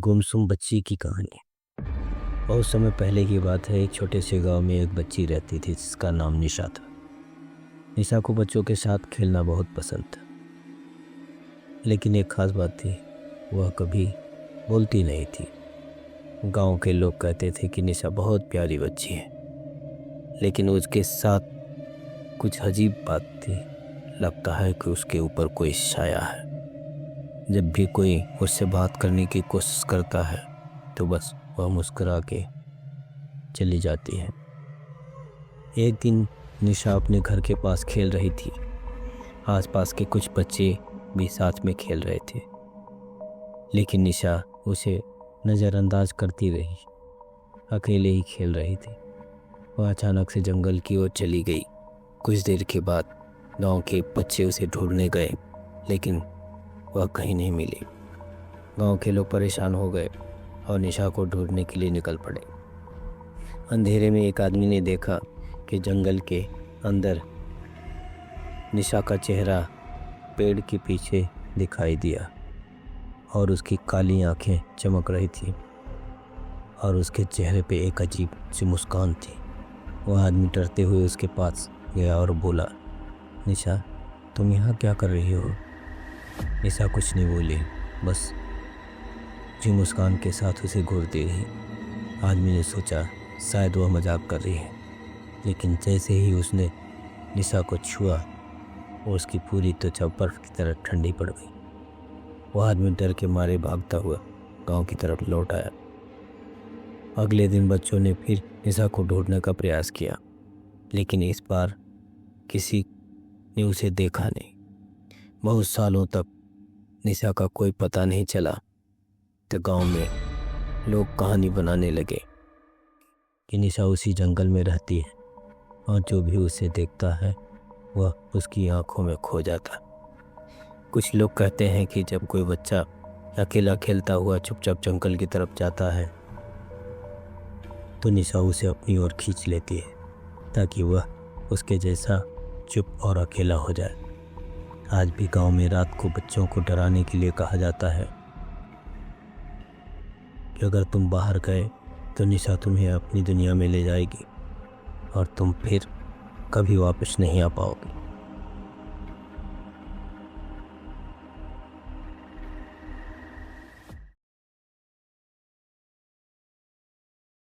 गुमसुम बच्ची की कहानी। बहुत समय पहले की बात है। एक छोटे से गांव में एक बच्ची रहती थी जिसका नाम निशा था। निशा को बच्चों के साथ खेलना बहुत पसंद था, लेकिन एक खास बात थी, वह कभी बोलती नहीं थी। गांव के लोग कहते थे कि निशा बहुत प्यारी बच्ची है, लेकिन उसके साथ कुछ अजीब बात थी। लगता है कि उसके ऊपर कोई साया है। जब भी कोई उससे बात करने की कोशिश करता है तो बस वह मुस्कुरा के चली जाती है। एक दिन निशा अपने घर के पास खेल रही थी। आसपास के कुछ बच्चे भी साथ में खेल रहे थे, लेकिन निशा उसे नज़रअंदाज करती रही। अकेले ही खेल रही थी। वह अचानक से जंगल की ओर चली गई। कुछ देर के बाद गांव के बच्चे उसे ढूंढने गए, लेकिन वह कहीं नहीं मिली। गांव के लोग परेशान हो गए और निशा को ढूंढने के लिए निकल पड़े। अंधेरे में एक आदमी ने देखा कि जंगल के अंदर निशा का चेहरा पेड़ के पीछे दिखाई दिया और उसकी काली आंखें चमक रही थी और उसके चेहरे पे एक अजीब सी मुस्कान थी। वह आदमी डरते हुए उसके पास गया और बोला, निशा, तुम यहाँ क्या कर रही हो? निशा कुछ नहीं बोली, बस जी मुस्कान के साथ उसे घूरती रही। आदमी ने सोचा शायद वह मजाक कर रही है, लेकिन जैसे ही उसने निशा को छुआ, उसकी पूरी त्वचा बर्फ की तरह ठंडी पड़ गई। वह आदमी डर के मारे भागता हुआ गांव की तरफ लौट आया। अगले दिन बच्चों ने फिर निशा को ढूंढने का प्रयास किया, लेकिन इस बार किसी ने उसे देखा नहीं। बहुत सालों तक निशा का कोई पता नहीं चला, तो गांव में लोग कहानी बनाने लगे कि निशा उसी जंगल में रहती है और जो भी उसे देखता है वह उसकी आंखों में खो जाता। कुछ लोग कहते हैं कि जब कोई बच्चा अकेला खेलता हुआ चुपचाप जंगल की तरफ जाता है तो निशा उसे अपनी ओर खींच लेती है, ताकि वह उसके जैसा चुप और अकेला हो जाए। आज भी गांव में रात को बच्चों को डराने के लिए कहा जाता है कि अगर तुम बाहर गए तो निशा तुम्हें अपनी दुनिया में ले जाएगी और तुम फिर कभी वापस नहीं आ पाओगे।